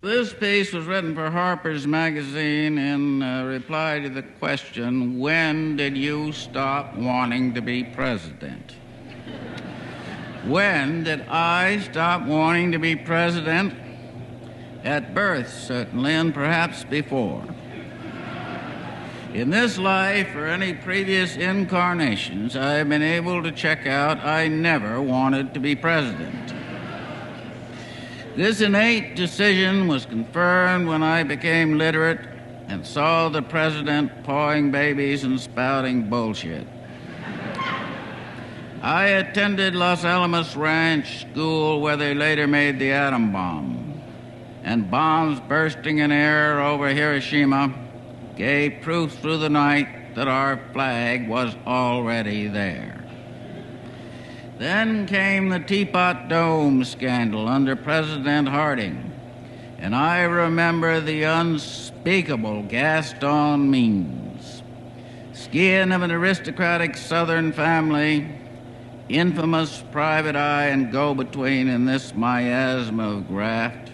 This piece was written for Harper's Magazine in reply to the question, when did you stop wanting to be president? When did I stop wanting to be president? At birth, certainly, and perhaps before. In this life or any previous incarnations, I have been able to check out I never wanted to be president. This innate decision was confirmed when I became literate and saw the president pawing babies and spouting bullshit. I attended Los Alamos Ranch School, where they later made the atom bomb, and bombs bursting in air over Hiroshima gave proof through the night that our flag was already there. Then came the Teapot Dome scandal under President Harding, and I remember the unspeakable Gaston Means, scion of an aristocratic Southern family, infamous private eye and go-between in this miasma of graft,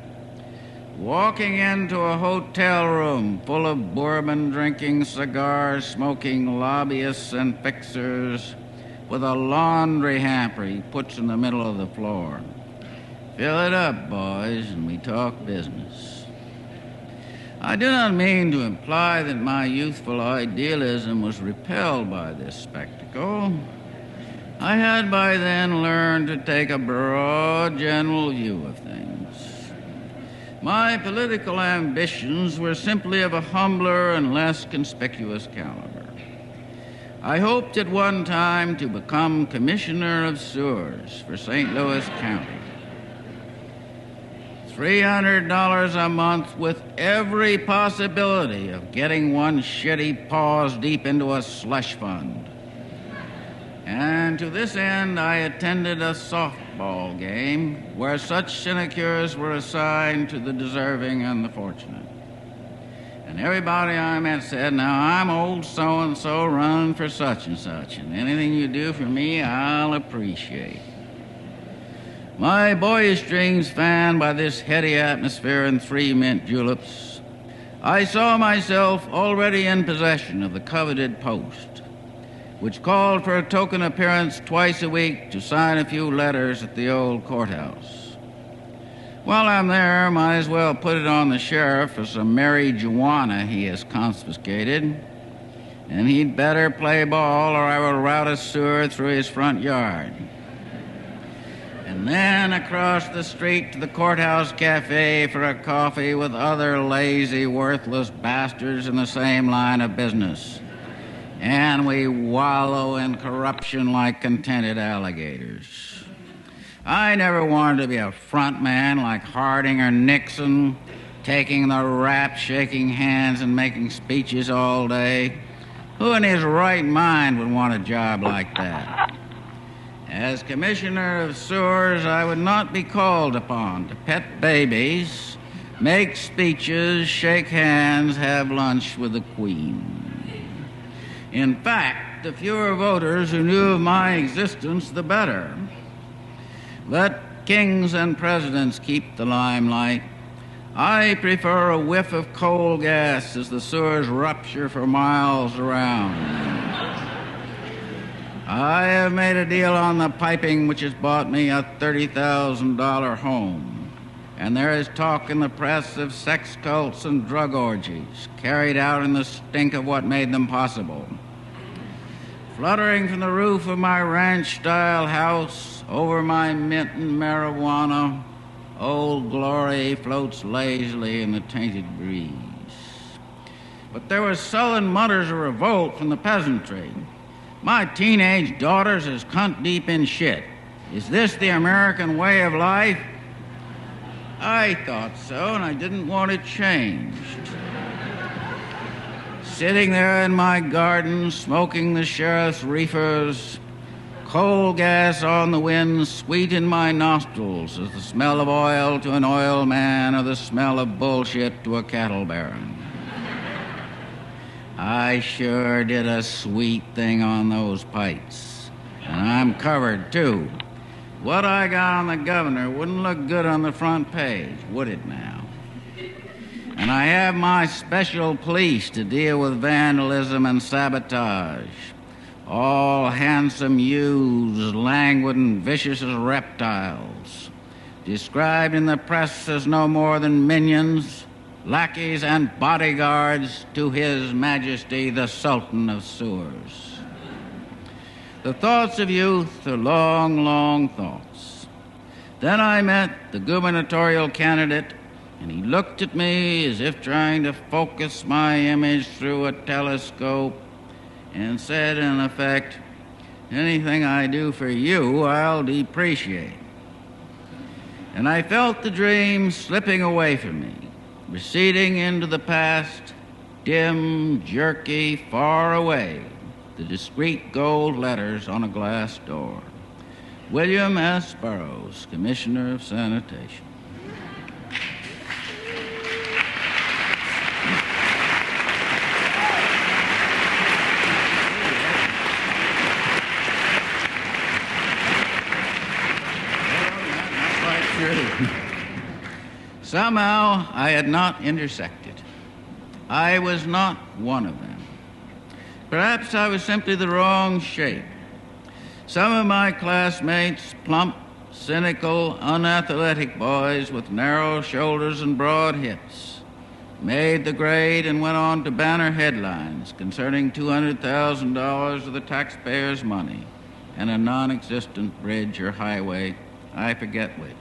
walking into a hotel room full of bourbon-drinking, cigar-smoking lobbyists and fixers with a laundry hamper he puts in the middle of the floor. Fill it up, boys, and we talk business. I do not mean to imply that my youthful idealism was repelled by this spectacle. I had by then learned to take a broad, general view of things. My political ambitions were simply of a humbler and less conspicuous caliber. I hoped at one time to become Commissioner of Sewers for St. Louis County. $300 a month with every possibility of getting one shitty paws deep into a slush fund. And to this end, I attended a softball game where such sinecures were assigned to the deserving and the fortunate. And everybody I met said, now I'm old so-and-so running for such and such, and anything you do for me, I'll appreciate. My boyish dreams fanned by this heady atmosphere and 3 mint juleps, I saw myself already in possession of the coveted post, which called for a token appearance twice a week to sign a few letters at the old courthouse. While I'm there, might as well put it on the sheriff for some marijuana he has confiscated, and he'd better play ball or I will route a sewer through his front yard. And then across the street to the courthouse cafe for a coffee with other lazy, worthless bastards in the same line of business. And we wallow in corruption like contented alligators. I never wanted to be a front man like Harding or Nixon, taking the rap, shaking hands, and making speeches all day. Who in his right mind would want a job like that? As Commissioner of Sewers, I would not be called upon to pet babies, make speeches, shake hands, have lunch with the Queen. In fact, the fewer voters who knew of my existence, the better. Let kings and presidents keep the limelight. I prefer a whiff of coal gas as the sewers rupture for miles around. I have made a deal on the piping which has bought me a $30,000 home. And there is talk in the press of sex cults and drug orgies carried out in the stink of what made them possible. Fluttering from the roof of my ranch-style house, over my mint and marijuana, Old Glory floats lazily in the tainted breeze. But there were sullen mutters of revolt from the peasantry. My teenage daughter's is cunt deep in shit. Is this the American way of life? I thought so, and I didn't want it changed. Sitting there in my garden, smoking the sheriff's reefers, coal gas on the wind sweet in my nostrils as the smell of oil to an oil man or the smell of bullshit to a cattle baron. I sure did a sweet thing on those pipes. And I'm covered, too. What I got on the governor wouldn't look good on the front page, would it now? And I have my special police to deal with vandalism and sabotage. All handsome youths, languid and vicious as reptiles, described in the press as no more than minions, lackeys, and bodyguards to His Majesty the Sultan of Sewers. The thoughts of youth are long, long thoughts. Then I met the gubernatorial candidate, and he looked at me as if trying to focus my image through a telescope and said, in effect, anything I do for you, I'll depreciate. And I felt the dream slipping away from me, receding into the past, dim, jerky, far away, the discreet gold letters on a glass door. William S. Burroughs, Commissioner of Sanitation. Somehow I had not intersected. I was not one of them. Perhaps I was simply the wrong shape. Some of my classmates, plump, cynical, unathletic boys with narrow shoulders and broad hips, made the grade and went on to banner headlines concerning $200,000 of the taxpayers' money and a non-existent bridge or highway, I forget which.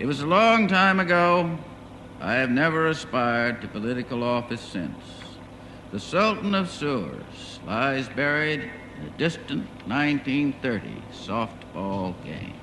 It was a long time ago. I have never aspired to political office since. The Sultan of Sewers lies buried in a distant 1930 softball game.